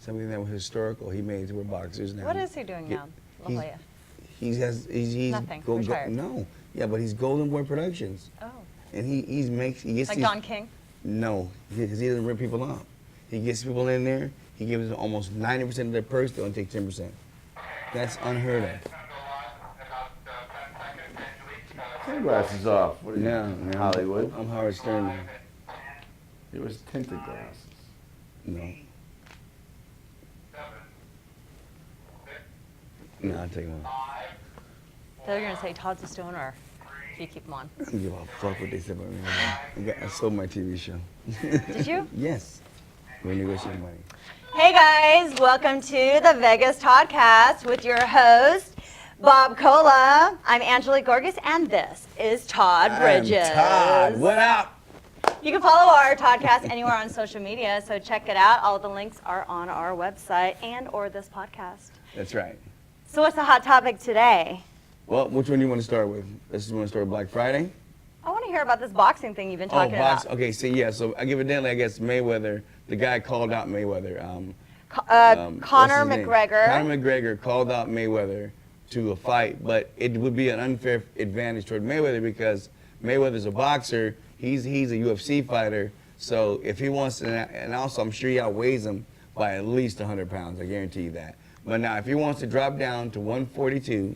something that was historical. He made it to where boxers now. What is he doing now? La Jolla. He's Nothing. Retired. No, yeah, but he's Golden Boy Productions. Oh. And he gets Like these, Don King? No, because he doesn't rip people off. He gets people in there. He gives them almost 90% of their purse. They only take 10%. That's unheard of. Sunglasses off. What are you, No, Hollywood? I'm Howard Stern now. It was tinted glasses. No. No, I'll take them off. They're going to say Todd's a stoner if you keep them on. I don't give a fuck what they say about me. I sold my TV show. Did you? Yes. We're negotiating money. Hey guys, welcome to the Vegas Toddcast with your host, Bob Cola. I'm Angelique Gorgas, and this is Todd Bridges. Todd, what up? You can follow our Toddcast anywhere on social media, so check it out. All of the links are on our website and or this podcast. That's right. So what's the hot topic today? Well, which one do you want to start with? Let's want to start with Black Friday? I want to hear about this boxing thing you've been talking about. Okay, so evidently, I guess Mayweather, the guy called out Mayweather. Conor McGregor. Conor McGregor called out Mayweather to a fight, but it would be an unfair advantage toward Mayweather because Mayweather's a boxer. He's a UFC fighter. So if he wants to, and also I'm sure he outweighs him by at least 100 pounds. I guarantee you that. But now, if he wants to drop down to 142.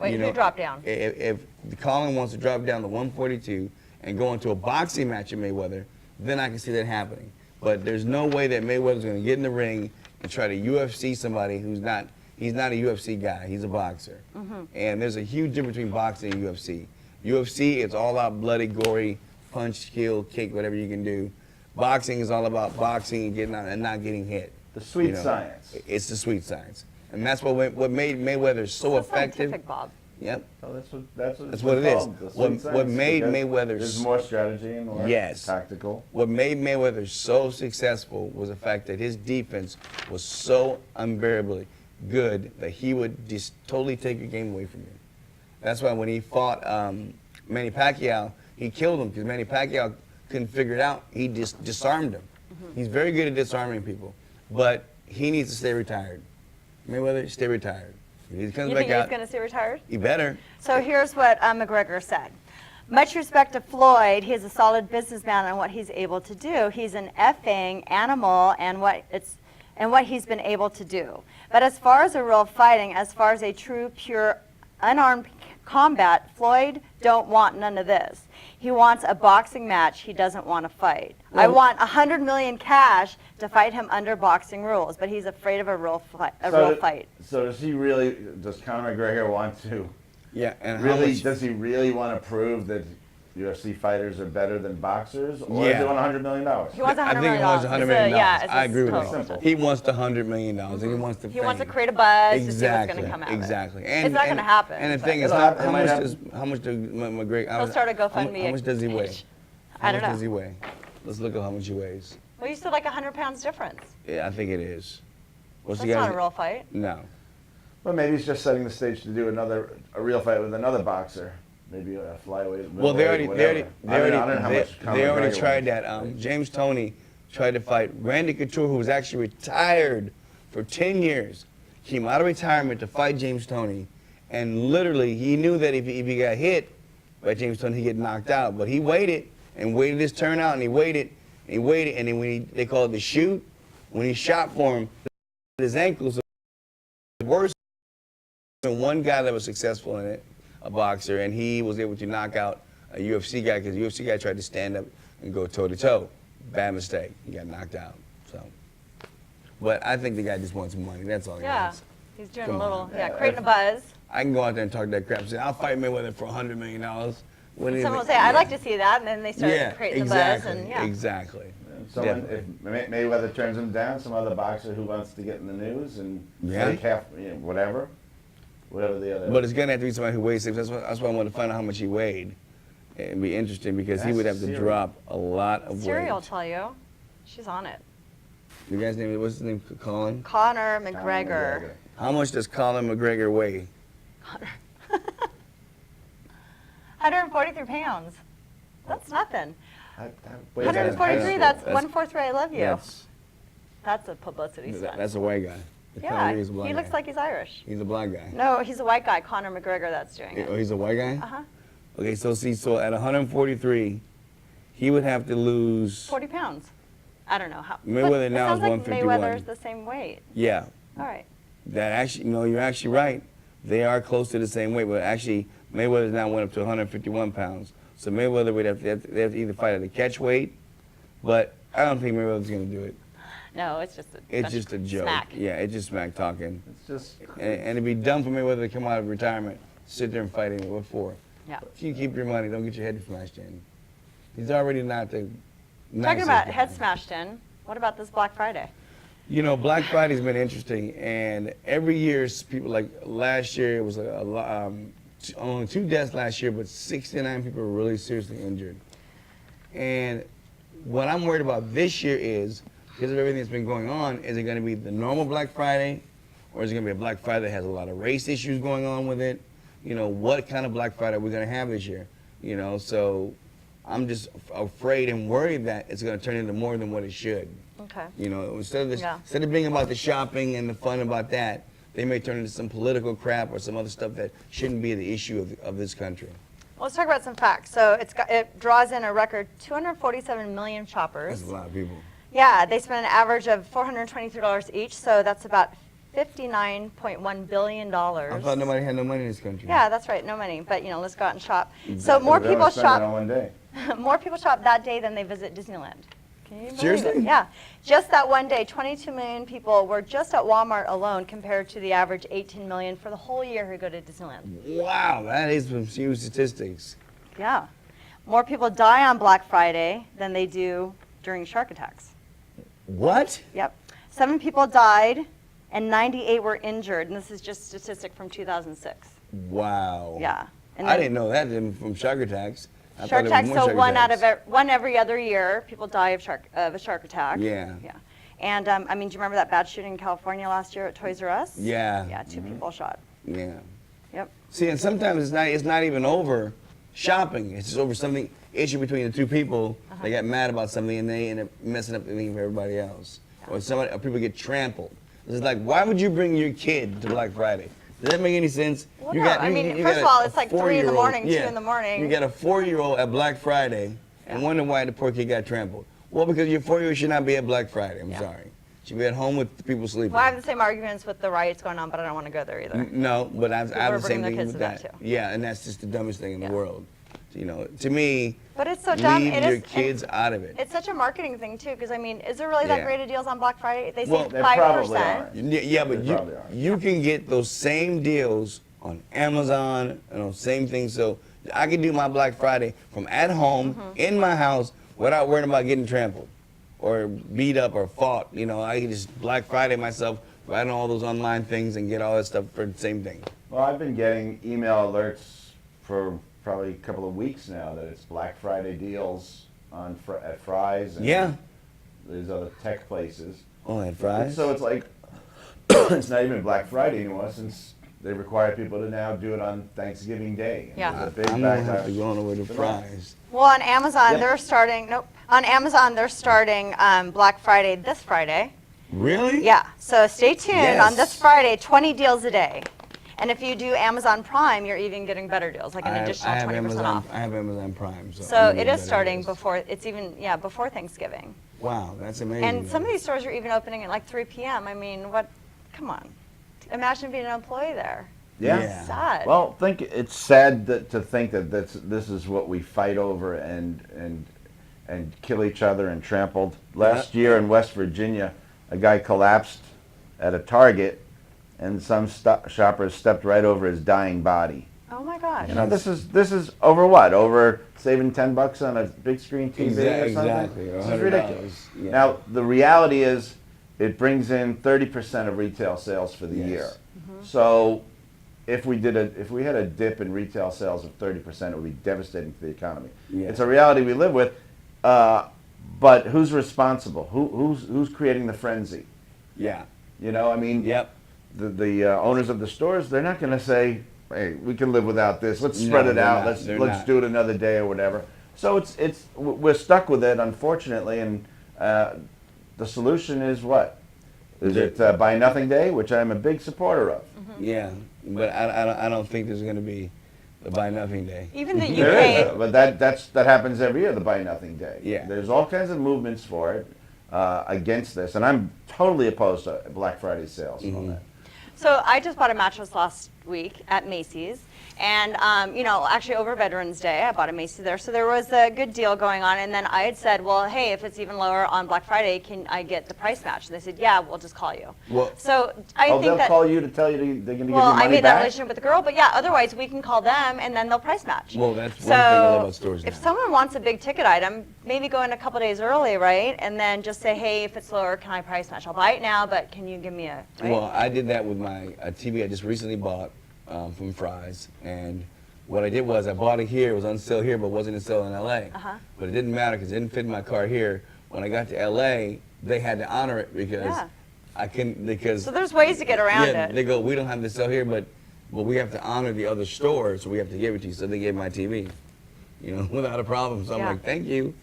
Wait, who dropped down? If Colin wants to drop down to 142 and go into a boxing match with Mayweather, then I can see that happening. But there's no way that Mayweather's going to get in the ring and try to UFC somebody he's not a UFC guy. He's a boxer. Mm-hmm. And there's a huge difference between boxing and UFC. UFC, it's all out bloody, gory, punch, kill, kick, whatever you can do. Boxing is all about boxing and getting out and not getting hit. The sweet science. It's the sweet science. And that's what made Mayweather so effective. Scientific, Bob. Yep. Oh, That's what it is. What made Mayweather... There's more strategy and more tactical. What made Mayweather so successful was the fact that his defense was so unbearably good that he would just totally take your game away from you. That's why when he fought Manny Pacquiao, he killed him because Manny Pacquiao couldn't figure it out. He just disarmed him. Mm-hmm. He's very good at disarming people, but he needs to stay retired. Mayweather, stay retired. If he comes You back think out, he's going to stay retired? he better. So here's what McGregor said. Much respect to Floyd. He's a solid businessman on what he's able to do. He's an effing animal and what he's been able to do. But as far as a real fighting, as far as a true, pure, unarmed combat, Floyd don't want none of this. He wants a boxing match. He doesn't want to fight. Well, I want $100 million cash to fight him under boxing rules, but he's afraid of a real fight. So does Conor McGregor want to? Yeah, and Does he really want to prove that UFC fighters are better than boxers, or Yeah. does he want $100 million? He wants $100 I think million. he wants $100 million. I agree with total. that. Simple. He wants the $100 million, and he wants the He wants to fame. create a buzz Exactly. to see what's going to come out Exactly. of it. It's not going to happen. And the but- thing is, It'll happen. It might how much does McGregor? He'll start a GoFundMe How much does he weigh? page. I don't How much does know. he weigh? Let's look at how much he weighs. Well, you said like 100 pounds difference. Yeah, I think it is. What's That's not a real fight. No. Well, maybe he's just setting the stage to do a real fight with another boxer. Maybe a flyweight. Well, they already McGregor tried wants. that. James Toney tried to fight Randy Couture, who was actually retired for 10 years. Came out of retirement to fight James Toney, and literally he knew that if he got hit by James Toney, he'd get knocked out. But he waited and waited his turn out, and he waited, and then when they call it the shoot, when he shot for him, his ankles were worse than one guy that was successful in it. A boxer, and he was able to knock out a UFC guy because the UFC guy tried to stand up and go toe-to-toe. Bad mistake. He got knocked out. So, but I think the guy just wants money. That's all he Yeah, wants. he's doing Come a little, on. creating a buzz. I can go out there and talk that crap and say, I'll fight Mayweather for $100 million. Someone will say, I'd like to see that, and then they start creating the buzz. And Exactly. Someone, if Mayweather turns him down, some other boxer who wants to get in the news and take half, whatever the other. But it's going to have to be somebody who weighs 6. That's why I wanted to find out how much he weighed. It'd be interesting because he would have to drop a lot of weight. Siri will tell you. She's on it. The guy's name, what's his name? Colin? Conor McGregor. How much does Colin McGregor weigh? 143 pounds. That's nothing. Wait, 143, that's 143 I love you. That's a publicity stunt. That's a white guy. The yeah, Conor is a black he guy. looks like he's Irish. He's a black guy. No, he's a white guy, Conor McGregor, that's doing Oh, it. he's a white guy? Uh-huh. Okay, so at 143, he would have to lose. 40 pounds. I don't know how. Mayweather now is It sounds like 151. Mayweather's the same weight. Yeah. All right. That actually, no, you're actually right. They are close to the same weight, but actually, Mayweather's now went up to 151 pounds. So Mayweather would have to either fight at a catch weight, but I don't think Mayweather's going to do it. No, it's just a joke. Smack. Yeah, it's just smack talking. It's just. And it'd be dumb for Mayweather to come out of retirement, sit there and fight anyway. What for? Yeah. If you keep your money, don't get your head smashed in. He's already not the Talking nicest about guy. head smashed in, what about this Black Friday? You know, Black Friday's been interesting, and every year, people like last year, it was only 2 deaths last year, but 69 people were really seriously injured. And what I'm worried about this year is, because of everything that's been going on, is it going to be the normal Black Friday, or is it going to be a Black Friday that has a lot of race issues going on with it? You know, what kind of Black Friday are we going to have this year? You know, so I'm just afraid and worried that it's going to turn into more than what it should. Okay. You know, instead of being about the shopping and the fun about that, they may turn into some political crap or some other stuff that shouldn't be the issue of this country. Well, let's talk about some facts. So it draws in a record 247 million shoppers. That's a lot of people. Yeah, they spend an average of $423 each, so that's about $59.1 billion. I thought nobody had no money in this country. Yeah, that's right, no money, but you know, let's go out and shop. Exactly. So more They only people spend it on shop. one day. More people shop that day than they visit Disneyland. Can you believe Seriously? it? Yeah. Just that one day, 22 million people were just at Walmart alone compared to the average 18 million for the whole year who go to Disneyland. Wow, that is some huge statistics. Yeah. More people die on Black Friday than they do during shark attacks. What? Yep. 7 people died and 98 were injured, and this is just a statistic from 2006. Wow. Yeah. And I then didn't know that from shark attacks. I shark thought there attacks, were more so shark attacks. one every other year, people die of a shark attack. Yeah. Yeah. And I mean, do you remember that bad shooting in California last year at Toys R Us? Yeah. Yeah, 2 people shot. Yeah. Yep. See, and sometimes it's not even over shopping. It's just over something issue between the 2 people. They got mad about something and they end up messing up the thing for everybody else. Or people get trampled. It's like, why would you bring your kid to Black Friday? Does that make any sense? Well, no. I mean, first of all, it's like 3 in the morning, 2 in the morning. You got a 4-year-old at Black Friday and wonder why the poor kid got trampled. Well, because your 4-year-old should not be at Black Friday. I'm sorry. Should be at home with the people sleeping. Well, I have the same arguments with the riots going on, but I don't want to go there either. No, but I have the same bringing thing their with kids to that. that, too. Yeah, and that's just the dumbest thing in the world. You know, to me, But it's so dumb. leave It your is, kids out of it. It's such a marketing thing, too, because, I mean, is there really that Yeah. great of deals on Black Friday? They say Well, They probably 5%. are. Yeah, but They probably are. you can get those same deals on Amazon and on same things. So I can do my Black Friday from at home in my house without worrying about getting trampled or beat up or fought. You know, I can just Black Friday myself, right on all those online things and get all that stuff for the same thing. Well, I've been getting email alerts for probably a couple of weeks now that it's Black Friday deals at Fry's and Yeah. these other tech places. Oh, and fries. So it's like it's not even Black Friday anymore since they require people to now do it on Thanksgiving Day. And Yeah. there's a big I'm gonna have to backlash. go on over to fries. Well, on Amazon, Yeah. they're starting, on Amazon, they're starting Black Friday this Friday. Really? Yeah, so stay tuned. On Yes. this Friday, 20 deals a day. And if you do Amazon Prime, you're even getting better deals, like an additional 20% off. I have Amazon Prime. So I'm it gonna is get starting better deals. before Thanksgiving. Wow, that's amazing. And some of these stores are even opening at like 3 p.m. I mean, come on. Imagine being an employee there. Yeah. Yeah. Sad. Well, it's sad to think that this is what we fight over and kill each other and trampled. Last year in West Virginia, a guy collapsed at a Target, and some shoppers stepped right over his dying body. Oh my gosh. You know, this is over what? Over saving $10 on a big screen TV or something? Exactly. This is $100. ridiculous. Yeah. Now the reality is, it brings in 30% of retail sales for the Yes. year. So if we had a dip in retail sales of 30%, it would be devastating to the economy. Yeah. It's a reality we live with. But who's responsible? Who's creating the frenzy? Yeah. You know, I mean, Yep. the owners of the stores, they're not going to say, "Hey, we can live without this. Let's spread No, it they're out. not. They're Let's not. do it another day or whatever." So we're stuck with it, unfortunately, and the solution is what? Is it Buy Nothing Day, which I'm a big supporter of? Yeah, but I don't think there's going to be the Buy Nothing Day. Even the There UK. is, but that happens every year, the Buy Nothing Day. Yeah. There's all kinds of movements for it against this, and I'm totally opposed to Black Friday sales on that. So I just bought a mattress last week at Macy's, and actually over Veterans Day, I bought a Macy's there, so there was a good deal going on. And then I had said, well, hey, if it's even lower on Black Friday, can I get the price match? And they said, yeah, we'll just call you. Well, So I think They'll that. call you to tell you they're going to give you Well, money I made that back? relationship with the girl, but yeah, otherwise we can call them and then they'll price match. Well, that's one thing I love about stores if now. someone wants a big ticket item, maybe go in a couple days early, right? And then just say, hey, if it's lower, can I price match? I'll buy it now, but can you give me a, right? Well, I did that with my TV I just recently bought from Fry's, and what I did was I bought it here. It was on sale here, but wasn't on sale in LA. But it didn't matter because it didn't fit in my car here. When I got to LA, they had to honor it because Yeah. I couldn't, because So there's ways to get around yeah, it. they go, we don't have this sell here, but we have to honor the other stores, so we have to give it to you. So they gave my TV, without a problem. So I'm Yeah. like, thank you.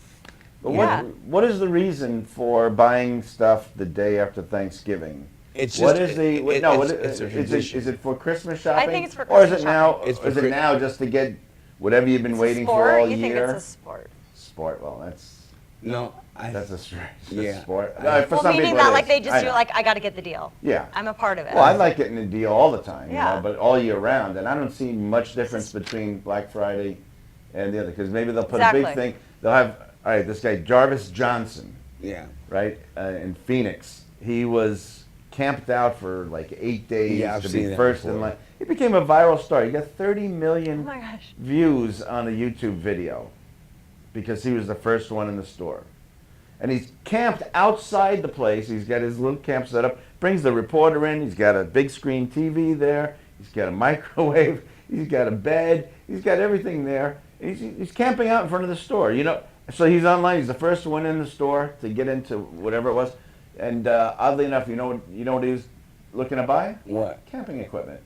But Yeah. what is the reason for buying stuff the day after Thanksgiving? It's What just, is the it- no? it's a tradition. Is it for Christmas shopping? think it's for Or is Christmas it now? shopping. It's for Is it Chri- now just to get whatever you've been It's a waiting sport? for all You year? think it's a sport? Sport. Well, that's No, a stretch. Yeah. That's sport. I- No, for Well, some meaning people that it like is. they just I do know. like, I got to get the deal. Yeah. I'm a part of it. Well, I like getting a deal all the time, Yeah. but all year round, and I don't see much difference between Black Friday and the other, because maybe they'll put a big Exactly. thing. They'll have, all right, this guy Jarvis Johnson, yeah. right, in Phoenix. He was camped out for like 8 days Yeah, I've to seen be that first in before. line. He became a viral star. He got 30 Oh million my gosh. views on a YouTube video because he was the first one in the store. And he's camped outside the place. He's got his little camp set up. Brings the reporter in. He's got a big screen TV there. He's got a microwave. He's got a bed. He's got everything there. He's camping out in front of the store. So he's online. He's the first one in the store to get into whatever it was. And oddly enough, you know what he was looking to buy? What? Camping equipment.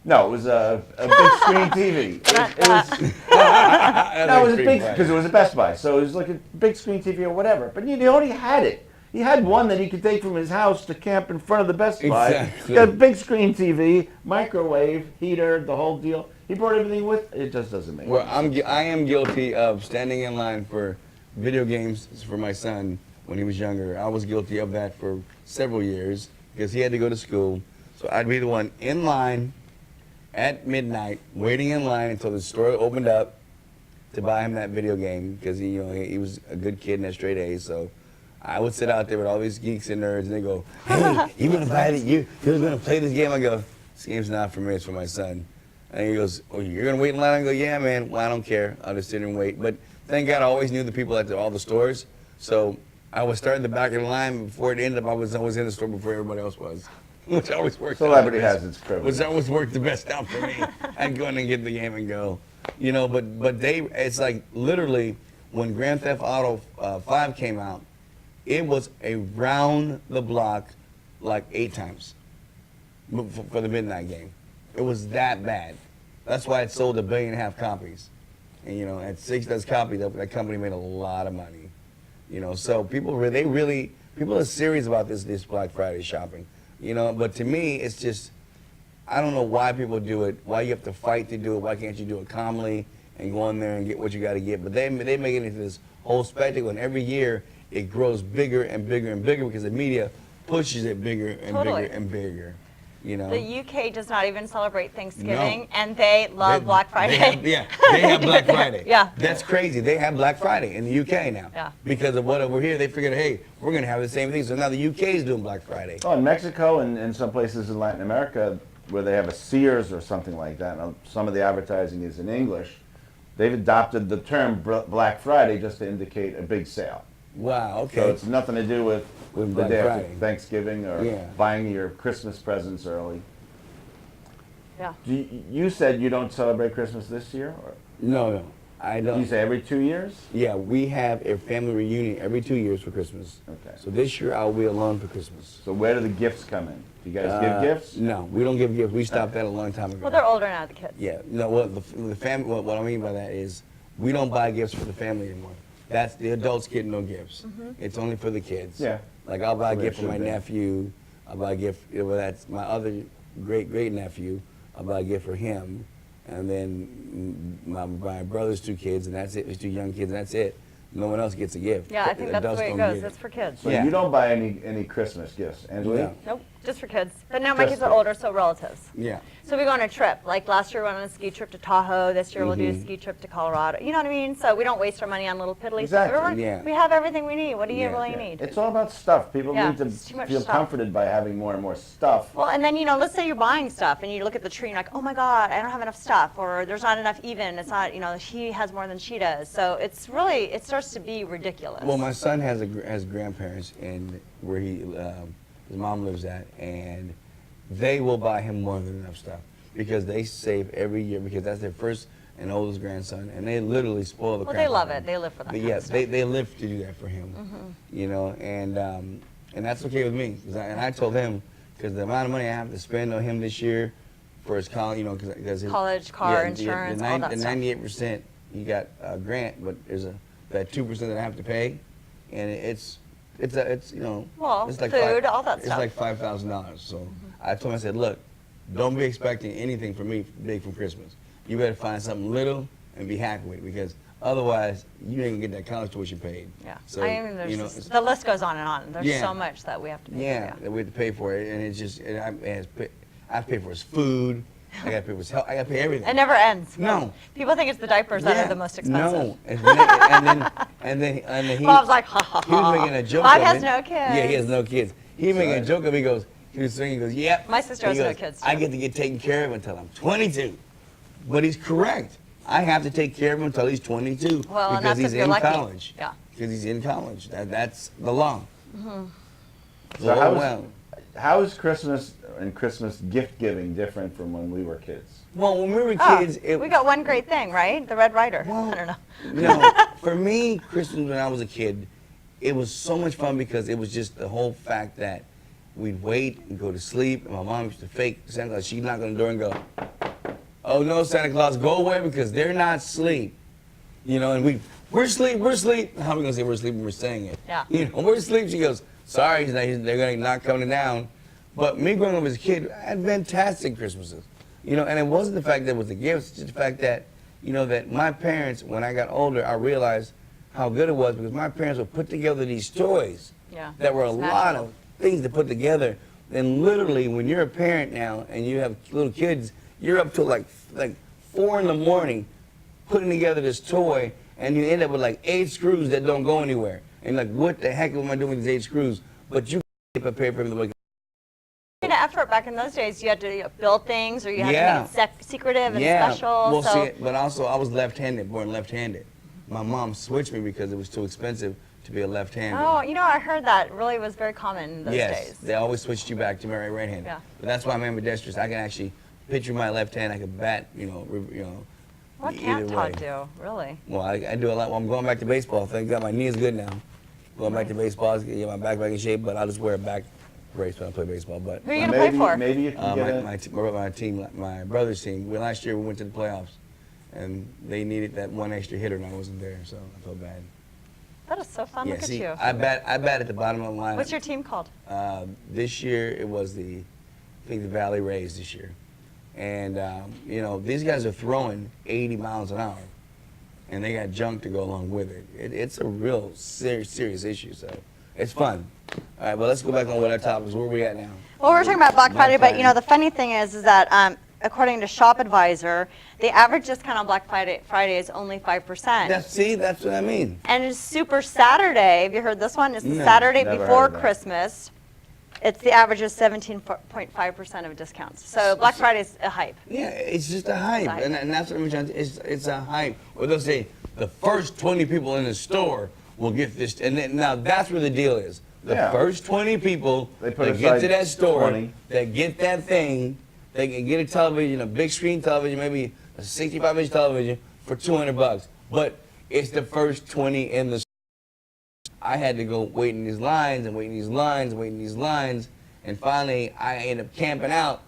No, it was a big screen TV. It was no, it was a big because it was a Best Buy, so it was like a big screen TV or whatever. But he already had it. He had one that he could take from his house to camp in front of the Best Buy. Exactly. He got a big screen TV, microwave, heater, the whole deal. He brought everything with. It just doesn't make Well, sense. I am guilty of standing in line for video games for my son when he was younger. I was guilty of that for several years because he had to go to school. So I'd be the one in line at midnight, waiting in line until the store opened up to buy him that video game because he was a good kid and had straight A's. So I would sit out there with all these geeks and nerds, and they go, "Hey, you gonna buy it? You're gonna play this game?" I go, "This game's not for me. It's for my son." And he goes, "Oh, you're gonna wait in line?" I go, "Yeah, man. Well, I don't care. I'll just sit and wait." But thank God I always knew the people at all the stores, so I was starting the back of the line before it ended up. I was always in the store before everybody else was, which always worked. Celebrity out the has its best. privilege. Which always worked the best out for me. I'd go in and get the game and go, But it's like literally when Grand Theft Auto 5 came out, it was around the block like 8 times for the midnight game. It was that bad. That's why it sold 1.5 billion copies. And at 6 does copy, that company made a lot of money. So people are serious about this Black Friday shopping. But to me, it's just, I don't know why people do it, why you have to fight to do it, why can't you do it calmly and go in there and get what you got to get. But they make it into this whole spectacle, and every year it grows bigger and bigger and bigger because the media pushes it bigger and Totally. bigger and bigger. The UK does not even celebrate Thanksgiving, No. and they love Black Friday. They have Black Friday. Yeah. That's crazy. They have Black Friday in the UK now. Yeah. Because of what over here, they figured, hey, we're going to have the same thing. So now the UK is doing Black Friday. Oh, in Mexico and some places in Latin America where they have a Sears or something like that, and some of the advertising is in English, they've adopted the term Black Friday just to indicate a big sale. Wow, okay. So it's nothing to do with the Black day after Friday. Thanksgiving or Yeah. buying your Christmas presents early. Yeah. You said you don't celebrate Christmas this year? Or No, I don't. you say every 2 years? Yeah, we have a family reunion every 2 years for Christmas. Okay. So this year I'll be alone for Christmas. So where do the gifts come in? Do you guys give gifts? No, we don't give gifts. We stopped that a long time ago. Well, they're older now, the kids. Yeah, no. What the family? What I mean by that is we don't buy gifts for the family anymore. That's the adults get no gifts. It's only for the kids. Yeah. Like I'll buy a That's the way it gift for my should be. nephew. I'll buy a gift. Well, that's my other great nephew. I'll buy a gift for him, and then my brother's 2 kids, and that's it. There's 2 young kids, and that's it. No one else gets a gift. Yeah, I think that's the Adults way it don't goes. get It's for kids. So Yeah. you don't buy any Christmas gifts, Angela? No. Nope, just for kids. But now my Just kids are for- older, so relatives. Yeah. So we go on a trip. Like last year we went on a ski trip to Tahoe. This year we'll do a ski trip to Colorado. You know what I mean? So we don't waste our money on little piddly stuff. Exactly. Everyone- Yeah. We have everything we need. What do you Yeah. really Yeah. need? It's all about stuff. People Yeah, need to it's too much feel stuff. comforted by having more and more stuff. Well, and then, let's say you're buying stuff and you look at the tree and you're like, oh my God, I don't have enough stuff, or there's not enough even. It's not, he has more than she does. So it's really, it starts to be ridiculous. Well, my son has grandparents in where his mom lives at, and they will buy him more than enough stuff because they save every year because that's their first and oldest grandson, and they literally spoil the Well, crap they love out of it. him. They live for that But kind yeah, of stuff. they live to do that for him, and that's okay with me. And I told him because the amount of money I have to spend on him this year for his college, because College, car, insurance, all that the stuff. 98% he got a grant, but there's that 2% that I have to pay, and it's Well, it's like food, all that it's stuff. like $5,000. So I told him, I said, look, don't be expecting anything from me big from Christmas. You better find something little and be happy with it because otherwise you ain't gonna get that college tuition paid. Yeah. So I mean, there's it's- the list goes on and on. There's Yeah. so much that we have to pay yeah, for. that we have to pay for it, and it's just I have to pay for his food. I got to pay for his health. I got to pay everything. It never ends. No. People think it's the diapers that are the most expensive. No, and then he. Bob's like, ha ha ha. He was making a joke. Bob of has it. no kids. Yeah, he has no kids. He was making a joke of it. He goes, he was saying, he goes, yep. My sister He has no goes, kids, I too. get to get taken care of until I'm 22. But he's correct. I have to take care of him until he's 22 Well, and because that's he's if you're in lucky. college. Yeah. Because he's in college. That's the law. So how is Christmas and Christmas gift giving different from when we were kids? Well, when we were Oh, kids, we got one great thing, right? The Red Rider. Well, I don't know. No, for me, Christmas when I was a kid, it was so much fun because it was just the whole fact that we'd wait and go to sleep, and my mom used to fake Santa Claus. She'd knock on the door and go, "Oh no, Santa Claus, go away because they're not asleep." And we're asleep. How are we gonna say we're asleep when we're saying it? Yeah. We're asleep. She goes, "Sorry, they're not coming down." But me growing up as a kid, I had fantastic Christmases. And it wasn't the fact that it was the gifts, it's just the fact that, that my parents, when I got older, I realized how good it was because my parents would put together these toys Yeah, that were a it's lot magical. of things to put together. And literally, when you're a parent now and you have little kids, you're up till like 4 in the morning putting together this toy, and you end up with like 8 screws that don't go anywhere. And you're like, what the heck am I doing with these 8 screws? But you get prepared for them. An effort back in those days. You had to build things, or you had Yeah. to make it secretive and Yeah. special. Well, so see, but also I was left-handed, born left-handed. My mom switched me because it was too expensive to be a left-handed. oh, I heard that really was very common in those Yes, days. they always switched you back to marry right-handed. Yeah. But that's why I'm ambidextrous. I can actually picture my left hand. I can bat, What either can't Todd way. do, really? Well, I do a lot. Well, I'm going back to baseball. Thank God my knee is good now. Going back to baseball, get my back in shape, but I'll just wear a back brace when I play baseball. But Who are you going to play for? Maybe you can get my team, my brother's team. Last year we went to the playoffs, and they needed that one extra hitter, and I wasn't there, so I felt bad. That is so fun. Yeah, Look see, at you. I bat at the bottom of the line. What's your team called? This year it was I think the Valley Rays this year, and these guys are throwing 80 miles an hour, and they got junk to go along with it. It's a real serious issue, so it's fun. All right, well let's go back on what our topics. Where are we at now? Well, we're talking about Black Black Friday, but Friday. the funny thing is that according to Shop Advisor, the average discount on Black Friday is only 5%. That's what I mean. And it's Super Saturday. Have you heard this one? It's the No, Saturday never before heard of that. Christmas. It's the average is 17.5% of discounts. So Black Friday is a hype. Yeah, it's just a hype, Hype. and that's what I'm trying to. It's a hype. Or they'll say the first 20 people in the store will get this, and then, now that's where the deal is. The Yeah. first 20 people They put that get aside to that store, 20. that get that thing, they can get a television, a big screen television, maybe a 65-inch television for $200. But it's the first 20 in the store. I had to go wait in these lines and wait in these lines, wait in these lines, and finally I ended up camping out.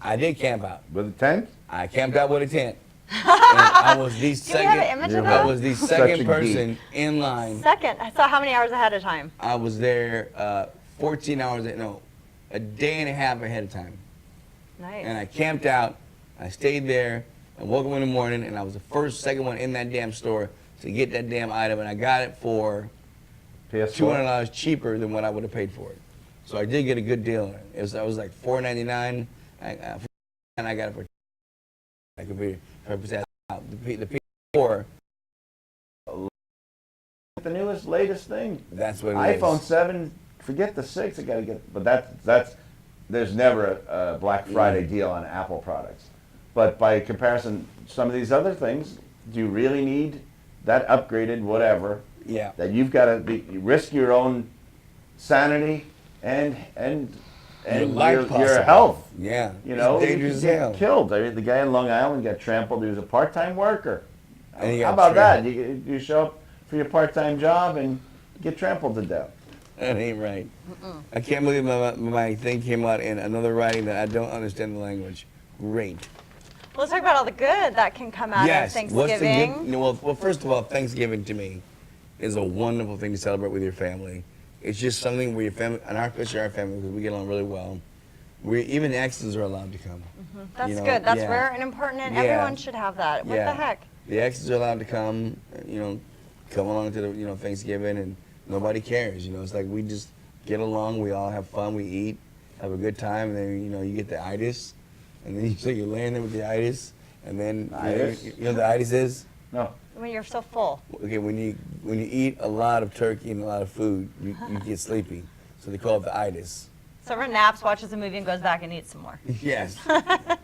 I did camp out. with a tent. I camped out with a tent. and I was the Do we have second. an image of I that? was the Such second a person in line. Second. So how many hours ahead of time? I was there 14 hours. No, a day and a half ahead of time. Nice. And I camped out. I stayed there. I woke up in the morning, and I was the second one in that damn store to get that damn item, and I got it for PS4? $200 cheaper than what I would have paid for it. So I did get a good deal on it. I was like $4.99, and I got it for I could be the PS4. The newest, latest thing. That's what it is. iPhone 7. Forget the 6. I gotta get. But that's. There's never a Black Friday deal on Apple products. But by comparison, some of these other things, do you really need that upgraded whatever? Yeah. That you've got to risk your own sanity and life your possible. health. Yeah. You know, It's dangerous you as get hell. killed. I mean, the guy in Long Island got trampled. He was a part-time worker. And he How got about that? trampled. You show up for your part-time job and get trampled to death. That ain't right. I can't believe my thing came out in another writing that I don't understand the language. Great. Let's talk about all the good that can come out of Yes. What's the Thanksgiving. good? Well, first of all, Thanksgiving to me is a wonderful thing to celebrate with your family. It's just something where your family, and especially our family, because we get along really well. Even exes are allowed to come. That's You know, good. That's yeah. rare and important, and Yeah. everyone should have that. What Yeah. the heck? The exes are allowed to come. Come along to the Thanksgiving, and nobody cares. It's like we just get along. We all have fun. We eat, have a good time, and then you get the itis, and then you're laying there with the itis, and then Itis? you know what the itis is. No. When you're so full. Okay, when you eat a lot of turkey and a lot of food, you get sleepy. So they call it the itis. Someone naps, watches a movie, and goes back and eats some more. Yes.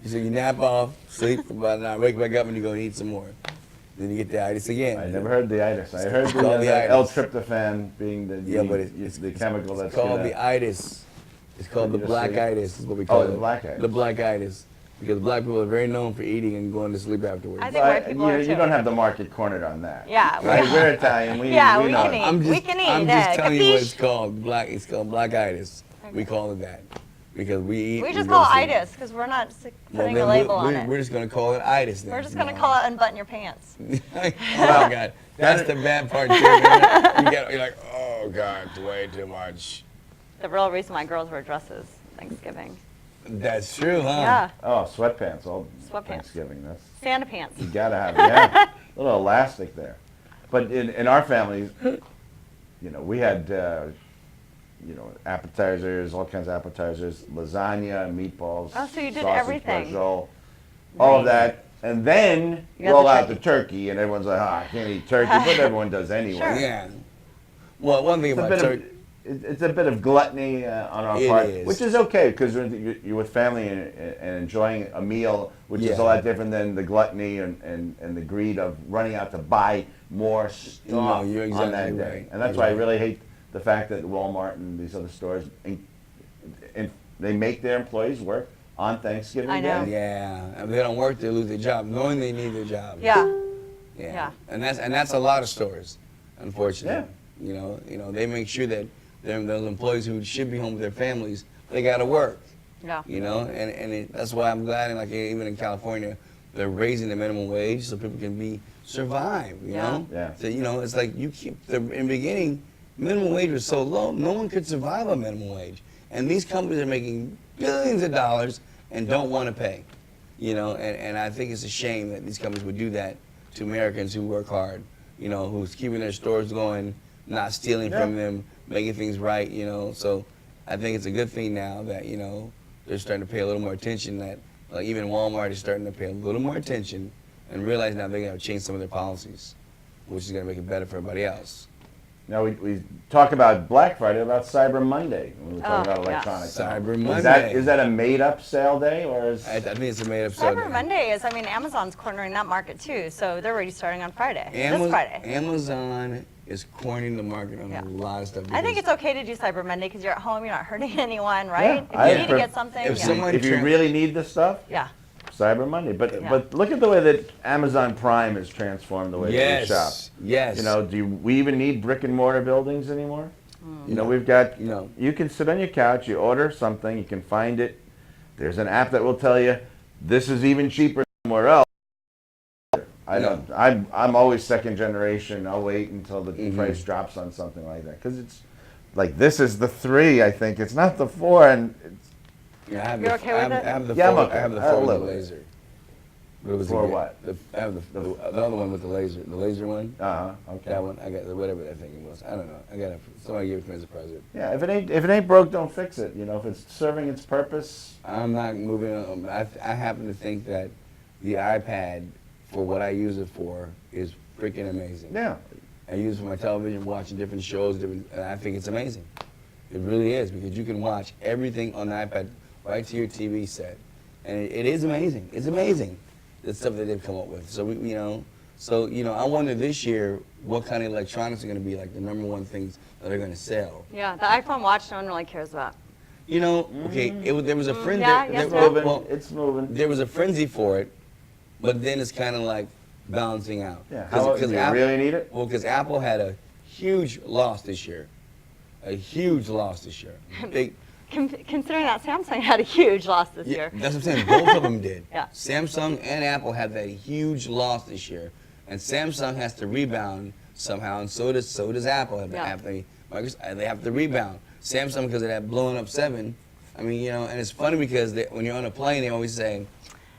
So you nap off, sleep for about an hour, wake back up, and you go and eat some more. Then you get the itis again. I never heard the itis. I heard called the the itis. L-tryptophan being the But the chemical that's It's called gonna- the itis. It's called the You just black say it? itis is what we call Oh, it. the black itis. The black itis. Because black people are very known for eating and going to sleep afterwards. I think white people are you too. don't have the market cornered on that. Yeah, we- Right? We're Italian. We Yeah, we we know. can eat. We can eat I'm just that. telling you what Capiche? it's called. It's called black itis. We call it that. Because we eat. We just go call to it sleep. itis because we're not Well, putting then a label on we're it. just going to call it itis then. We're just going to call it unbutton your pants. Oh my God, that's the bad part too. You're like, oh God, it's way too much. The real reason why girls wear dresses Thanksgiving. That's true, huh? Yeah, Oh, sweatpants. All Sweatpants. Thanksgiving. That's Santa pants. you gotta have. Yeah, a little elastic there. But in our family, we had appetizers, all kinds of appetizers, lasagna, meatballs. Oh, so you did sausage everything. bracciole, all of that, and then You got roll the out the turkey. turkey, and everyone's like, I can't eat turkey," but everyone does anyway. Sure. Yeah. Well, one thing It's a about bit turkey. it's a bit of gluttony on our It part, is. which is okay because you're with family and enjoying a meal, which is Yeah. a lot different than the gluttony and the greed of running out to buy more stuff No, you're on that exactly day. right. And that's You're why I right. really hate the fact that Walmart and these other stores, and they make their employees work on Thanksgiving I know. Day. Yeah, if they don't work, they lose their job, knowing they need their job. Yeah. Yeah. And that's a lot of stores, unfortunately. They make sure that those employees who should be home with their families, they got to work. Yeah. That's why I'm glad, even in California, they're raising the minimum wage so people can survive. You Yeah. know. Yeah. So it's like in the beginning, minimum wage was so low, no one could survive on minimum wage, and these companies are making billions of dollars and don't want to pay. And I think it's a shame that these companies would do that to Americans who work hard. Who's keeping their stores going, not stealing from them, making things right. So I think it's a good thing now that they're starting to pay a little more attention. That like even Walmart is starting to pay a little more attention and realize now they're going to change some of their policies, which is going to make it better for everybody else. Now we talk about Black Friday, about Cyber Monday when we talk about yeah. electronics. Cyber Is Monday. is that a made-up sale day or is? I think it's a made-up sale. Cyber Monday is, Amazon's cornering that market too, so they're already starting on Friday. This Friday. Amazon is cornering the market on Yeah. a lot of stuff. I think it's okay to do Cyber Monday because you're at home, you're not hurting anyone, right? Yeah, If you need to get something, if yeah. someone- If you really need the stuff, Yeah. Cyber Monday. But Yeah. but look at the way that Amazon Prime has transformed the way that we shop. Yes. Do we even need brick and mortar buildings anymore? Mm. We've got. No. You can sit on your couch, you order something, you can find it. There's an app that will tell you this is even cheaper somewhere else. I don't. I'm always second generation. I'll wait until the Mm-hmm. price drops on something like that because it's like this is the 3. I think it's not the 4, and it's, Yeah, I have You're the, okay I with have, it? I have the Yeah, I'm 4. okay. I have the I 4 with the love it. laser. But it was For again, what? I have the other one with the laser one. okay. That one, I got whatever that thing was. I don't know. I got it. Somebody gave it to me as a present. Yeah, if it ain't broke, don't fix it. You know, if it's serving its purpose. I'm not moving on. I happen to think that the iPad, for what I use it for, is freaking amazing. Yeah. I use it for my television, watching different shows, and I think it's amazing. It really is, because you can watch everything on the iPad right to your TV set. And it is amazing. It's amazing, the stuff that they've come up with. So, I wonder this year what kind of electronics are going to be like the number one things that are going to sell. Yeah, the iPhone watch no one really cares about. Okay, there was a frenzy. Yeah, yes, It's ma'am. moving. Well, It's moving. there was a frenzy for it, but then it's kind of like balancing out. Yeah. How, do you really need it? Well, because Apple had a huge loss this year. A huge loss this year. Big. Considering that Samsung had a huge loss this year. That's what I'm saying. Both of them did. Yeah. Samsung and Apple had that huge loss this year, and Samsung has to rebound somehow, and so does Apple. Yeah. They have to rebound. Samsung, because of that blowing up 7. I mean, and it's funny because when you're on a plane, they always say, And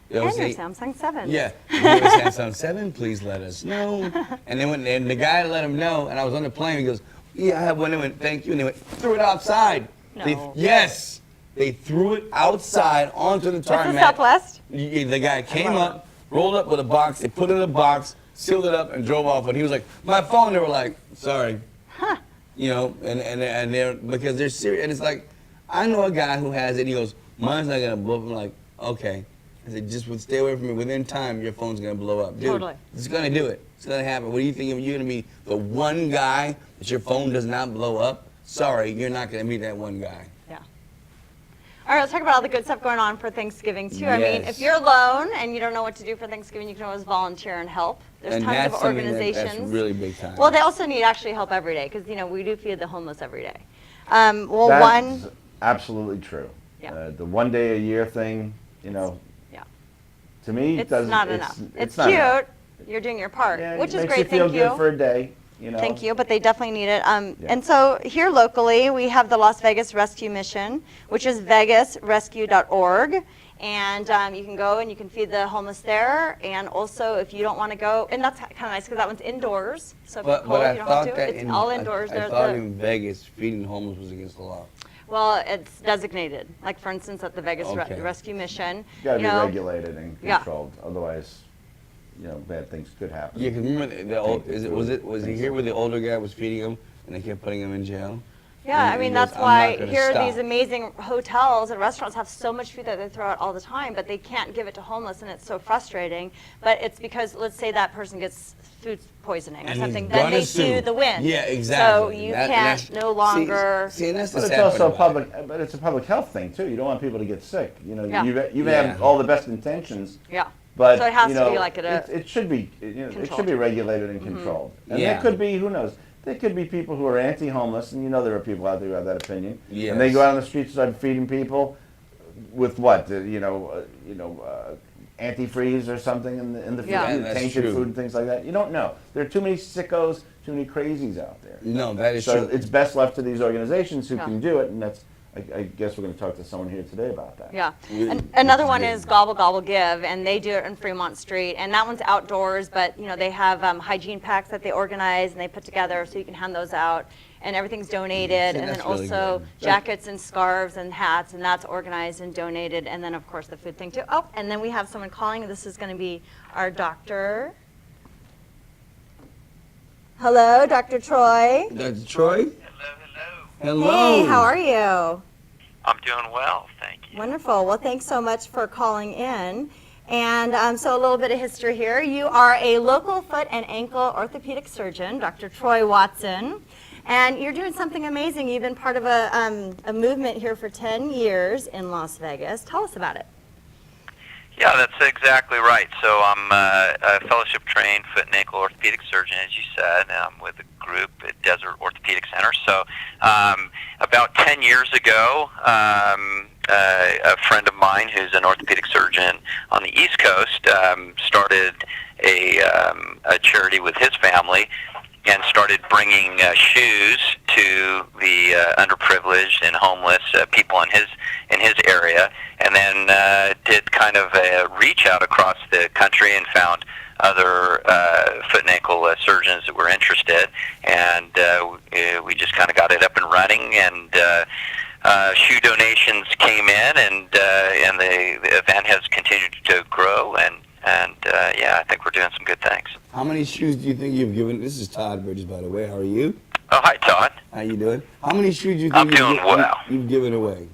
your Samsung 7. yeah, you have a Samsung 7, please let us know. And then when the guy let him know, and I was on the plane, he goes, yeah, I have one. They went, thank you, and they went, threw it outside. No. Yes, they threw it outside onto the What's tarmac. the Southwest? The guy came up, rolled up with a box, they put it in a box, sealed it up, and drove off. And he was like, my phone. They were like, sorry. Huh. And they're, because they're serious. And it's like, I know a guy who has it. He goes, mine's not gonna blow up. I'm like, okay. I said, just stay away from me. Within time, your phone's gonna blow up. Dude, Totally. it's gonna do it. It's gonna happen. What do you think? You're gonna be the one guy that your phone does not blow up? Sorry, you're not gonna be that one guy. Yeah. All right, let's talk about all the good stuff going on for Thanksgiving, too. I mean, Yes. if you're alone and you don't know what to do for Thanksgiving, you can always volunteer and help. There's And tons that's of something organizations. that's really big time. Well, they also need actually help every day because, we do feed the homeless every day. That's one. absolutely true. Yeah. The one day a year thing, Yeah. to me, It's doesn't. not enough. It's not cute. enough. You're doing your part, Yeah, which it is makes great. you feel Thank you. good for a day. Thank you, but they definitely need it. And so here locally, we have the Las Vegas Rescue Mission, which is vegasrescue.org. And you can go and you can feed the homeless there. And also, if you don't want to go, and that's kind of nice because that one's indoors. So if it's cold, I you don't thought have that to. It's all indoors. I thought in Vegas, feeding homeless was against the law. Well, it's designated. Like, for instance, at the Vegas Okay. Rescue Mission. You gotta be know, regulated and Yeah. controlled. Otherwise, bad things could happen. Yeah, because remember the old, was he here where the older guy was feeding him and they kept putting him in jail? Yeah, And I mean, he goes, that's "I'm why not gonna here stop." these amazing hotels and restaurants have so much food that they throw out all the time, but they can't give it to homeless, and it's so frustrating. But it's because, let's say that person gets food poisoning or And something, he's then gonna they sue sue. the win. Yeah, exactly. So you That- can't that's- no longer. See, and that's the But it's sad also part about it. public. But it's a public health thing too. You don't want people to get sick. Yeah. You Yeah. have all the best intentions, Yeah. but So it has to be know, like it should be. It should controlled. be regulated and controlled. And Yeah. there could be, who knows? There could be people who are anti-homeless, and there are people out there who have that opinion. Yes. And they go out on the streets and start feeding people with what? Antifreeze or something in the food, Yeah. That's tainted true. food and things like that. You don't know. There are too many sickos, too many crazies out there. No, that is So true. it's best left to these organizations who Yeah. can do it, and that's. I guess we're going to talk to someone here today about that. Yeah. Really? And another Which one is is good. Gobble Gobble Give, and they do it in Fremont Street, and that one's outdoors, but they have hygiene packs that they organize and they put together, so you can hand those out, and everything's donated, See, and then that's really also good. jackets and scarves and hats, and that's organized and donated, and then of course the food thing too. Oh, and then we have someone calling. This is going to be our doctor. Hello, Dr. Troy. Dr. Troy? Hello. Hello. Hey, how are you? I'm doing well, thank you. Wonderful. Well, thanks so much for calling in. And so a little bit of history here. You are a local foot and ankle orthopedic surgeon, Dr. Troy Watson, and you're doing something amazing. You've been part of a movement here for 10 years in Las Vegas. Tell us about it. Yeah, that's exactly right. So I'm a fellowship-trained foot and ankle orthopedic surgeon, as you said, with a group at Desert Orthopedic Center. So about 10 years ago, a friend of mine who's an orthopedic surgeon on the East Coast started a charity with his family and started bringing shoes to the underprivileged and homeless people in his area, and then did kind of a reach out across the country and found other foot and ankle surgeons that were interested, and we just kind of got it up and running, and shoe donations came in, and the event has continued to grow, and yeah, I think we're doing some good things. How many shoes do you think you've given? This is Todd Bridges, by the way. How are you? Oh, hi, Todd. How you doing? How many shoes do you think I'm doing well. you've given away?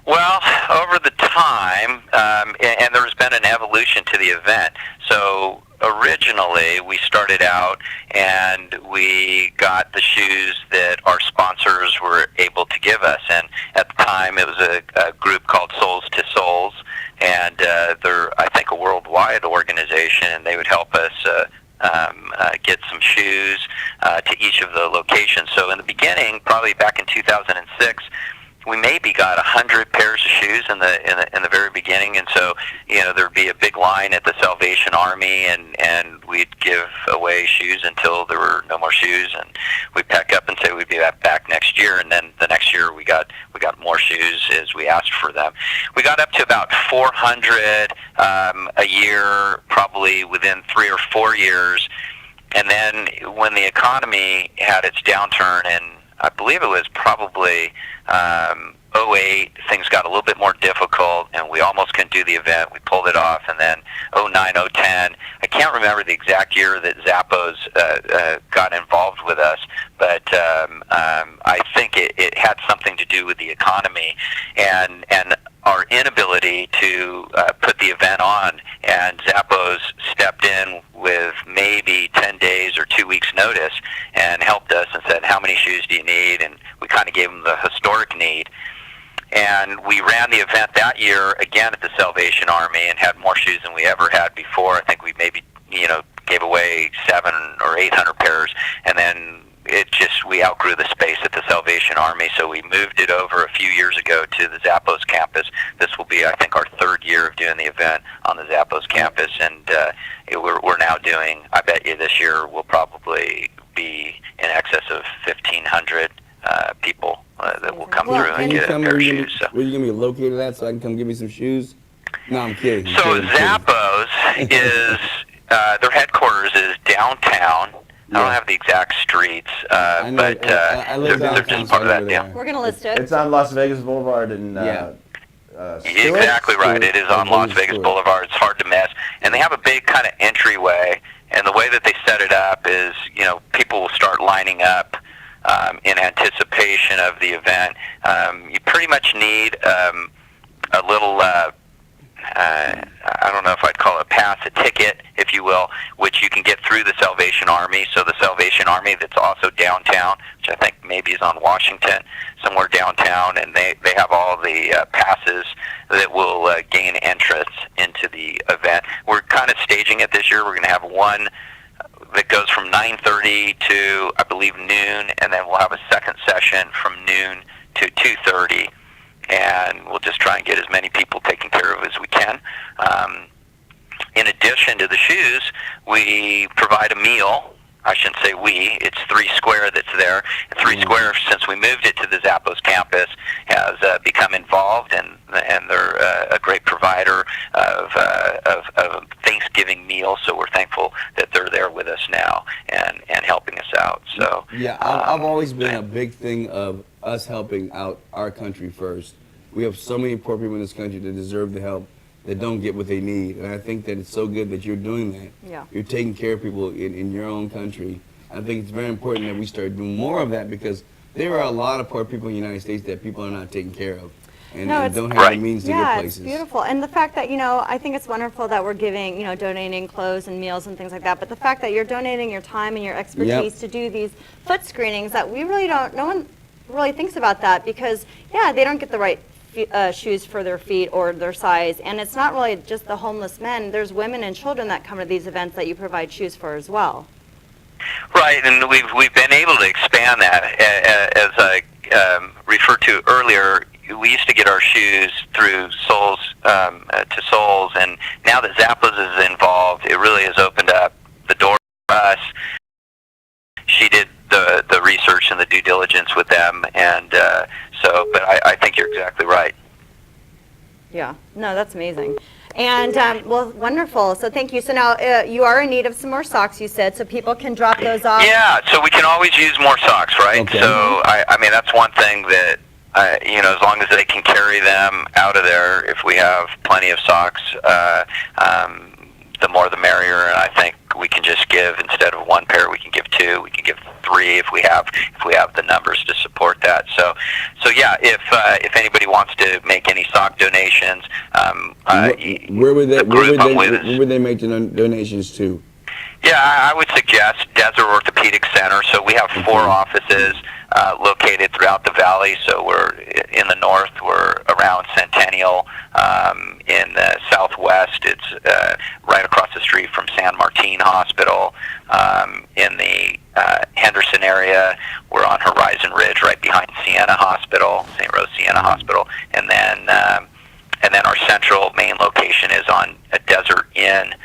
Well, over the time, and there's been an evolution to the event. So originally, we started out and we got the shoes that our sponsors were able to give us. And at the time, it was a group called Souls to Souls, and they're, I think, a worldwide organization, and they would help us get some shoes to each of the locations. So in the beginning, probably back in 2006, we maybe got 100 pairs of shoes in the very beginning, and so there'd be a big line at the Salvation Army, and we'd give away shoes until there were no more shoes, and we'd pack up and say we'd be back next year, and then the next year we got more shoes as we asked for them. We got up to about 400 a year, probably within 3 or 4 years, and then when the economy had its downturn, and I believe it was probably 08, things got a little bit more difficult, and we almost couldn't do the event. We pulled it off, and then 09, 010. I can't remember the exact year that Zappos got involved with us, but I think it had something to do with the economy and our inability to put the event on, and Zappos stepped in with maybe 10 days or 2 weeks notice and helped us and said, how many shoes do you need? And we kind of gave them the historic need. And we ran the event that year again at the Salvation Army and had more shoes than we ever had before. I think we maybe, gave away 700 or 800 pairs, and then we outgrew the space at the Salvation Army, so we moved it over a few years ago to the Zappos campus. This will be, I think, our 3rd year of doing the event on the Zappos campus, and we're now doing, I bet you this year will probably be in excess of 1,500 people that will come through and get a pair of shoes. So. Where you going to be located at so I can come give me some shoes? No, I'm kidding. Zappos is, their headquarters is downtown. I don't have the exact streets, but I live they're just part of that deal. We're going to list it. It's on Las Vegas Boulevard in Exactly right. It is on Las Vegas Boulevard. It's hard to miss. And they have a big kind of entryway, and the way that they set it up is, people will start lining up in anticipation of the event. You pretty much need a little... I don't know if I'd call it a pass, a ticket, if you will, which you can get through the Salvation Army. So the Salvation Army that's also downtown, which I think maybe is on Washington, somewhere downtown, and they have all the passes that will gain entrance into the event. We're kind of staging it this year. We're going to have one that goes from 9:30 to, I believe, noon, and then we'll have a second session from noon to 2:30. And we'll just try and get as many people taken care of as we can. In addition to the shoes, we provide a meal. I shouldn't say we, it's 3 Square that's there. And 3 Square, since we moved it to the Zappos campus, has become involved, and they're a great provider of Thanksgiving meals, so we're thankful that they're there with us now and helping us out. So yeah, I've always been a big thing of us helping out our country first. We have so many poor people in this country that deserve the help, that don't get what they need. And I think that it's so good that you're doing that. Yeah. You're taking care of people in your own country. I think it's very important that we start doing more of that, because there are a lot of poor people in the United States that people are not taking care of and don't have the means to get places. Yeah, it's beautiful. And the fact that, I think it's wonderful that we're giving, donating clothes and meals and things like that. But the fact that you're donating your time and your expertise to do these foot screenings, that we really don't, no one really thinks about that, because, they don't get the right shoes for their feet or their size. And it's not really just the homeless men. There's women and children that come to these events that you provide shoes for as well. Right, and we've been able to expand that. As I referred to earlier, we used to get our shoes through Souls to soles. And now that Zappa's is involved, it really has opened up the door for us. She did the research and the due diligence with them, and but I think you're exactly right. Yeah, no, that's amazing. And, well, wonderful. So thank you. So now you are in need of some more socks, you said, so people can drop those off. Yeah, so we can always use more socks, right? Okay. So, I mean, that's one thing that, as long as they can carry them out of there, if we have plenty of socks, the more the merrier. And I think we can just give, instead of one pair, we can give two, we can give three if we have the numbers to support that. So yeah, if anybody wants to make any sock donations, Where would they make the donations to? Yeah, I would suggest Desert Orthopedic Center. So we have 4 offices located throughout the valley. So we're in the north, we're around Centennial. In the southwest, it's right across the street from San Martin Hospital. In the Henderson area, we're on Horizon Ridge, right behind Sienna Hospital, St. Rose Sienna Hospital, and then our central main location is on a Desert Inn,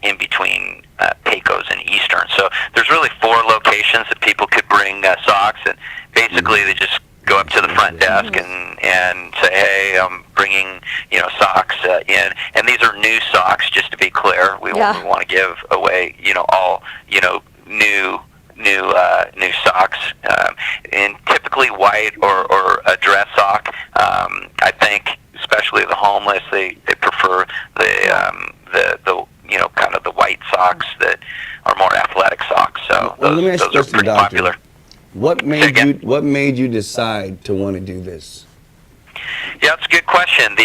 in between Pecos and Eastern. So there's really 4 locations that people could bring socks, and basically they just go up to the front desk and say, hey, I'm bringing socks in, and these are new socks. Just to be clear, we want to give away all new socks, and typically white or a dress sock. I think especially the homeless, they prefer the kind of the white socks that are more athletic socks. So those are pretty popular. What made you decide to want to do this? Yeah, that's a good question.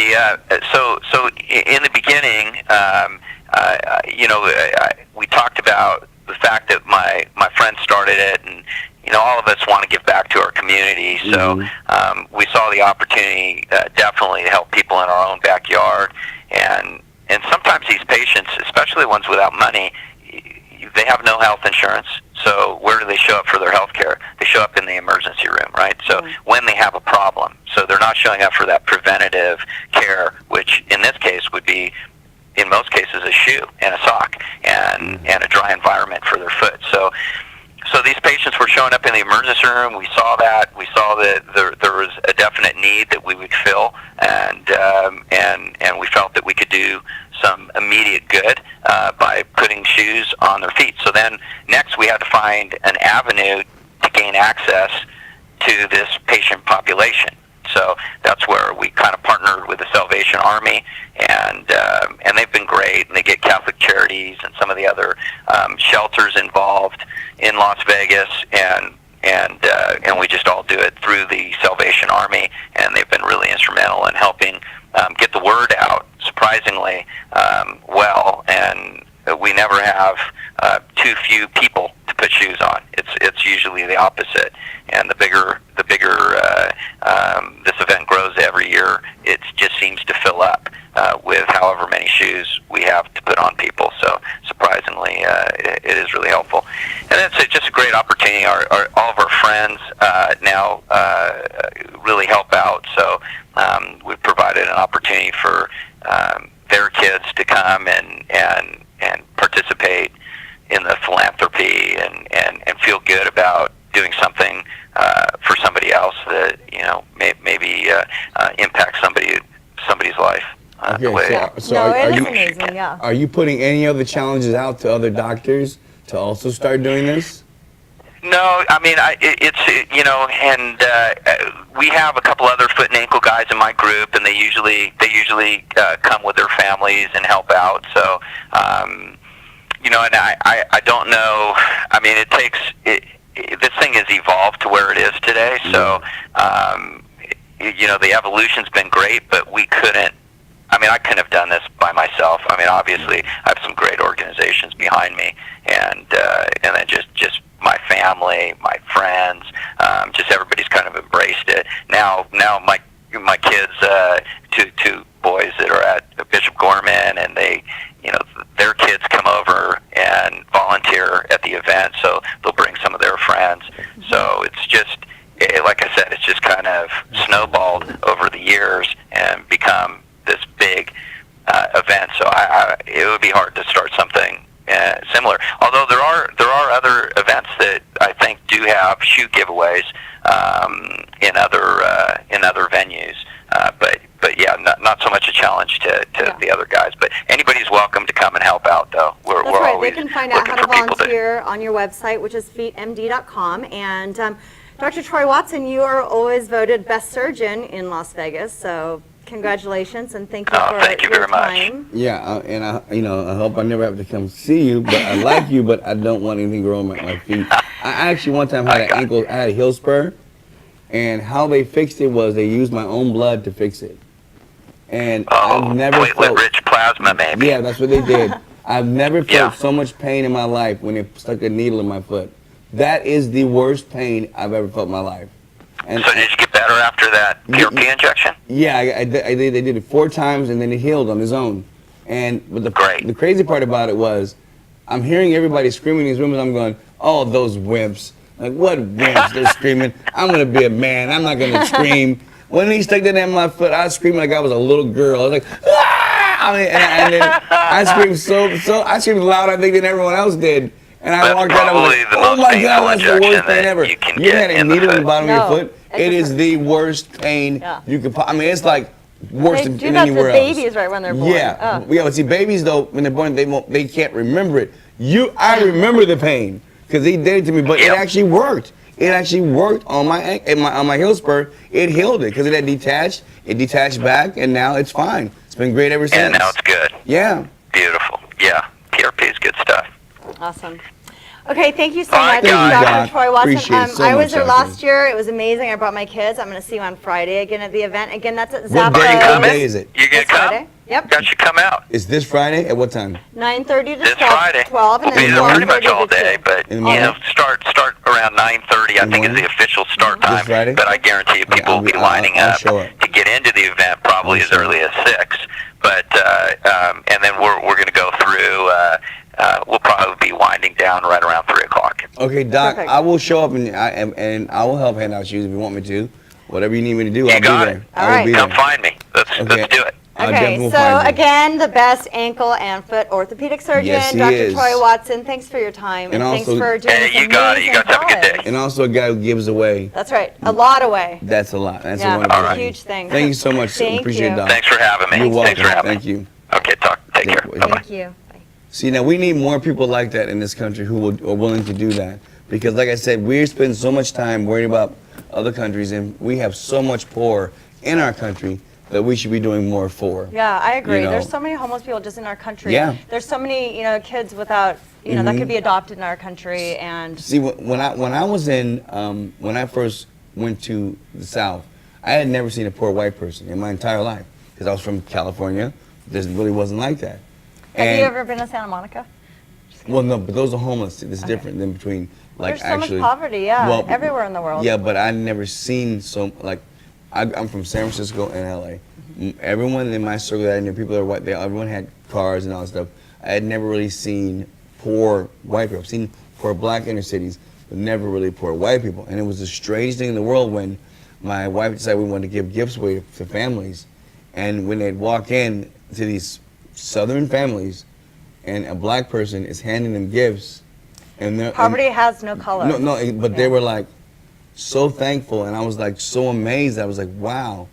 So in the beginning, we talked about the fact that my friend started it, and all of us want to give back to our community. So we saw the opportunity definitely to help people in our own backyard, and sometimes these patients, especially ones without money, they have no health insurance. So where do they show up for their health care? They show up in the emergency room, right? So when they have a problem. So they're not showing up for that preventative care, which in this case would be, in most cases, a shoe and a sock and a dry environment for their foot. So these patients were showing up in the emergency room. We saw that. We saw that there was a definite need that we would fill, and we felt that we could do some immediate good by putting shoes on their feet. So then next we had to find an avenue to gain access to this patient population. So that's where we kind of partnered with the Salvation Army, and they've been great, and they get Catholic Charities and some of the other shelters involved in Las Vegas, and we just all do it through the Salvation Army, and they've been really instrumental in helping get the word out, surprisingly well, and we never have too few people to put shoes on. It's usually the opposite, and the bigger this event grows every year, it just seems to fill up with however many shoes we have to put on people. So surprisingly, it is really helpful, and it's just a great opportunity. All of our friends now really help out. So we've provided an opportunity for their kids to come and participate in the philanthropy and feel good about doing something for somebody else that maybe impacts somebody's life. Amazing. Yeah. Are you putting any other challenges out to other doctors to also start doing this? No, I mean, we have a couple other foot and ankle guys in my group, and they usually come with their families and help out. So, and I don't know. I mean, this thing has evolved to where it is today. So, the evolution's been great, but we couldn't. I mean, I couldn't have done this by myself. I mean, obviously, I have some great organizations behind me, and then just my family, my friends, just everybody's kind of embraced it. Now my kids, two boys that are at Bishop Gorman, and their kids come over and volunteer at the event, so they'll bring some of their friends. So it's just, like I said, it's just kind of snowballed over the years and become this big it would be hard to start something similar. Although there are other events that I think do have shoe giveaways in other venues. But yeah, not so much a challenge to the other guys. But anybody's welcome to come and help out, though. We're That's right. always They can find out how to looking for people volunteer on your website, which is feetmd.com. And Dr. Troy Watson, you are always voted best surgeon in Las Vegas. So congratulations and thank you for thank you your very much. time. Yeah, and I hope I never have to come see you, but I like you, but I don't want anything growing at my feet. I actually one time had I had a heel spur, and how they fixed it was they used my own blood to fix it. And I've never felt platelet-rich plasma, maybe. Yeah, that's what they did. I've never felt so much pain in my life when they stuck a needle in my foot. That is the worst pain I've ever felt in my life. And So did you get better after that PRP injection? yeah, they did it 4 times and then it healed on its own. But Great. the crazy part about it was, I'm hearing everybody screaming in these rooms. I'm going, oh, those wimps. Like, what wimps? They're screaming. I'm going to be a man. I'm not going to scream. When he stuck that in my foot, I was screaming like I was a little girl. I was like, ah! I mean, and then I screamed I screamed loud, I think, than everyone else did. And I That's walked out, I was like, probably the oh most my painful God, that's the worst injection pain that ever. you can You get had a in the needle in the foot. bottom of No, your foot. it It is hurts. the worst pain Yeah. you could. I mean, it's like worse They than do that to anywhere else. babies right when they're born. Yeah, Oh. yeah. But see, babies though, when they're born, they can't remember it. I remember the pain because he did it to me, but it Yep. actually worked. It actually worked on my heel spur. It healed it because it had detached. It detached back, and now it's fine. It's been great ever since. And now it's good. Yeah. Beautiful. Yeah. PRP is good stuff. Awesome. Okay, thank you so All right, much, guys. Dr. Doc. Troy Watson. Appreciate it so I was much, there Doctor. last year. It was amazing. I brought my kids. I'm going to see you on Friday again at the event. Again, that's at What Zappa. day? Coming? What day is it? You gonna This come? Friday. Yep. Got you come out. It's this Friday at what time? 9:30 to This 12, Friday. 12 and We'll be then there pretty 1:30 much all to 2. day, but In you the morning? know, start around 9:30. I In the think is the morning? official start This time. Friday? But I guarantee you, people I'll will be be- lining I'll up show up. to get into the event probably I'll as show early as 6. But and then we're going to go through. We'll probably be winding down right around 3 o'clock. Okay, Doc. Perfect. I will show up and I will help hand out shoes if you want me to. Whatever you need me to do, I'll be got there. it. All I will right. be Come there. find me. Let's do it. I Okay, definitely will so find you. again, the best ankle and foot orthopedic surgeon, Yes, he Dr. is. Troy Watson. Thanks for your time And thanks also- for doing Hey, this you got it. You amazing guys have a good day. cause. And also a guy who gives away. That's right, a lot away. That's a lot. That's a Yeah, wonderful All right. thing. huge thing. Thank you so much. Thank Appreciate you. it, Doc. Thanks for having me. You're welcome. Thanks for having Thank me. you. Okay, take care. Yeah. Bye-bye. Thank you. Bye. See, now we need more people like that in this country who are willing to do that. Because, like I said, we spend so much time worrying about other countries, and we have so much poor in our country that we should be doing more for. Yeah, I agree. You know. There's so many homeless people just in our country. Yeah. There's so many, kids without, that could be adopted in our country, and See, when I was when I first went to the South, I had never seen a poor white person in my entire life because I was from California. This really wasn't like that. have you ever been to Santa Monica? Well, no, but those are homeless. It's different than between like There's so actually. much poverty, yeah, Well, everywhere in the world. Yeah, but I've never seen I'm from San Francisco and LA. Everyone in my circle that I knew, people that are white, everyone had cars and all that stuff. I had never really seen poor white people. I've seen poor black inner cities, but never really poor white people. And it was the strangest thing in the world when my wife decided we wanted to give gifts away to families. And when they'd walk in to these southern families and a black person is handing them gifts, and they're Poverty has no color. no, but they were like so thankful, and I was like so amazed. I was like, wow,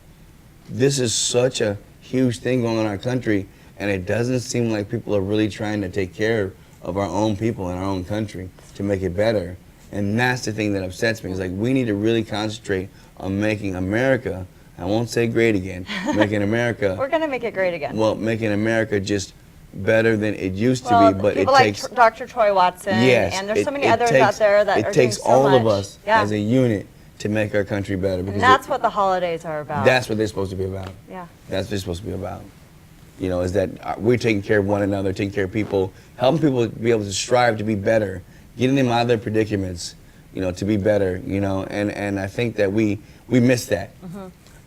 this is such a huge thing going on in our country, and it doesn't seem like people are really trying to take care of our own people in our own country to make it better. And that's the thing that upsets me. It's like we need to really concentrate on making America, I won't say great again, making America, We're going to make it great again. well, making America just better than it used to Well, be, but it people like takes... Dr. Troy Watson, Yes, and there's so many it others takes, out there that are it takes doing so all much. of us Yeah. as a unit to make our country better. Because And that's what the holidays are about. that's what they're supposed to be about. Yeah. That's what they're supposed to be about. Is that we're taking care of one another, taking care of people, helping people be able to strive to be better, getting them out of their predicaments, to be better, and I think that we miss that.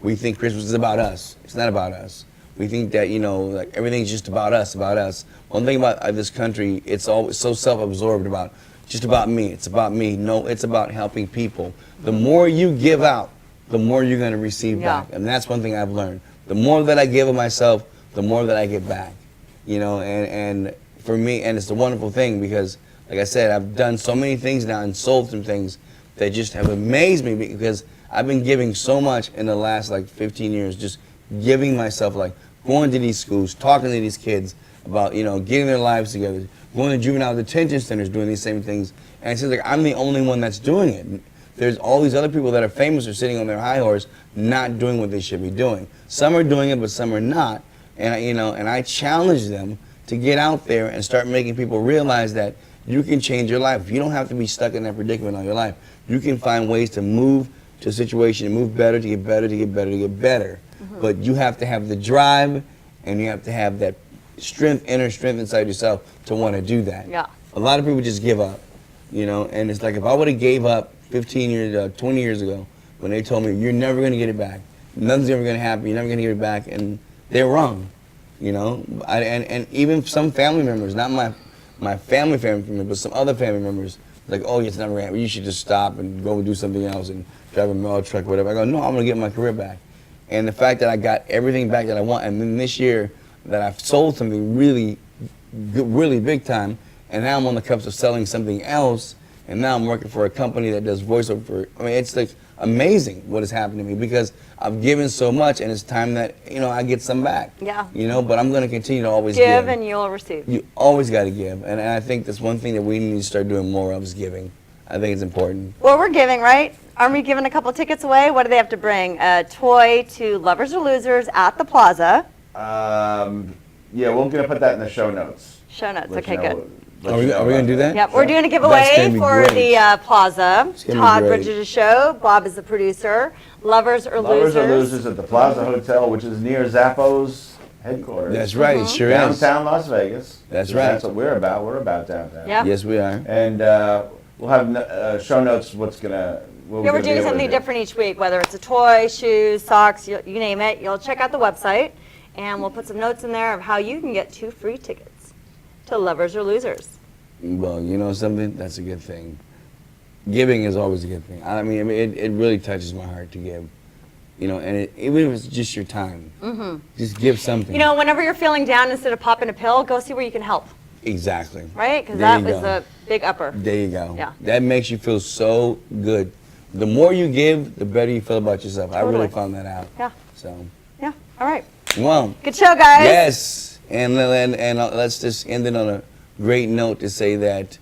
We think Christmas is about us. It's not about us. We think that, like everything's just about us, about us. One thing about this country, it's always so self-absorbed about, just about me, it's about me. No, it's about helping people. The more you give out, the more you're going to receive Yeah. back. And that's one thing I've learned. The more that I give of myself, the more that I get back. you know, and for me, and it's a wonderful thing because, like I said, I've done so many things now and sold some things that just have amazed me because I've been giving so much in the last like 15 years, just giving myself, like going to these schools, talking to these kids about, you know, getting their lives together, going to juvenile detention centers, doing these same things. And it seems like I'm the only one that's doing it. There's all these other people that are famous are sitting on their high horse, not doing what they should be doing. Some are doing it, but some are not. And you know, and I challenge them to get out there and start making people realize that you can change your life. You don't have to be stuck in that predicament all your life. You can find ways to move to a situation and move better, to get better, to get better, to get better. But you have to have the drive, and you have to have that strength, inner strength inside yourself to want to do that. Yeah. A lot of people just give up, you know, and it's like if I would have gave up 15 years, 20 years ago, when they told me, you're never going to get it back, nothing's ever going to happen, you're never going to get it back, and they're wrong, you know. And even some family members, not my family members, but some other family members, like, oh, it's never going to happen, you should just stop and go and do something else and drive a mail truck or whatever. I go, no, I'm going to get my career back. And the fact that I got everything back that I want, and then this year that I've sold something really big time, and now I'm on the cusp of selling something else, and now I'm working for a company that does voiceover for, I mean, it's like amazing what has happened to me because I've given so much, and it's time that, you know, I get some back. Yeah. You know, but I'm going to continue to always give. Give and you'll receive. You always got to give, and I think that's one thing that we need to start doing more of is giving. I think it's important. Well, we're giving, right? Aren't we giving a couple tickets away? What do they have to bring? A toy to Lovers or Losers at the Plaza. Yeah, we're gonna put that in the show notes. Show notes. Let Okay, you know- good. let Are you we know going to about do that? Yep, we're doing a That's gonna giveaway be for great. the Plaza. It's gonna be Todd great. Bridges' show. Bob is the producer. Lovers or Lovers Losers. or Losers at the Plaza Hotel, which is near Zappo's headquarters. That's right, it sure is. Downtown Las Vegas. That's 'Cause right. That's what we're about. We're about downtown. Yeah. Yes, we are. And we'll have show notes. What Yeah, we're doing something different each week, whether it's a toy, shoes, socks, you name it. You'll check out the website, and we'll put some notes in there of how you can get 2 free tickets to Lovers or Losers. Well, you know something? That's a good thing. Giving is always a good thing. I mean, it really touches my heart to give. You know, and even if it's just your time, just give something. You know, whenever you're feeling down, instead of popping a pill, go see where you can help, Exactly. right? Because There that you was go. a big upper. There you go. Yeah. That makes you feel so good. The more you give, the better you feel about yourself. I Totally. really found that out. Yeah. So, Yeah. All right. well, Good show, guys. yes. And let's just end it on a great note to say that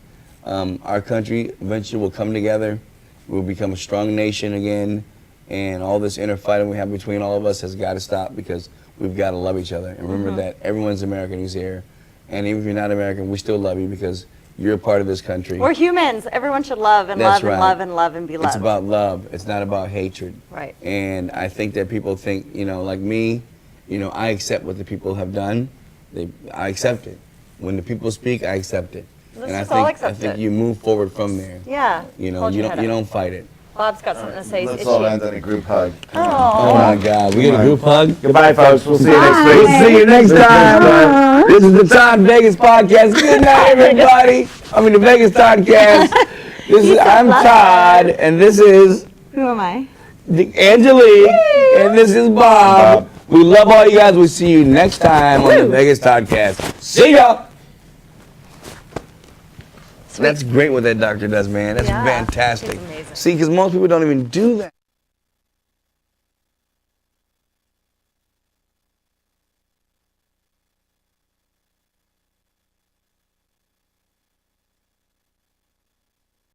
our country eventually will come together. We'll become a strong nation again. And all this inner fighting we have between all of us has got to stop because we've got to love each other. And remember that everyone's American who's here. And even if you're not American, we still love you because you're a part of this country. We're humans. Everyone should love and That's love and right. love and love and be loved. It's about love. It's not about hatred. Right. And I think that people think, you know, like me, you know, I accept what the people have done. I accept it. When the people speak, I accept it. Let's And just all I accept think it. you move forward from there. Yeah. You know, Hold you your head don't up. fight it. Bob's got something to say. He's Let's itchy. all end on a group hug. Oh my God. We get a group hug? Goodbye, folks. We'll see you next week. We'll see you next time. This is the Todd Vegas Podcast. Good night, everybody. I mean, the Vegas Toddcast. I'm Todd, and this is Who am I? Angelique, and this is Bob. We love all you guys. We'll see you next time on the Vegas Toddcast. See ya. That's great what that doctor does, man. That's Yeah, fantastic. he's amazing. See, because most people don't even do that.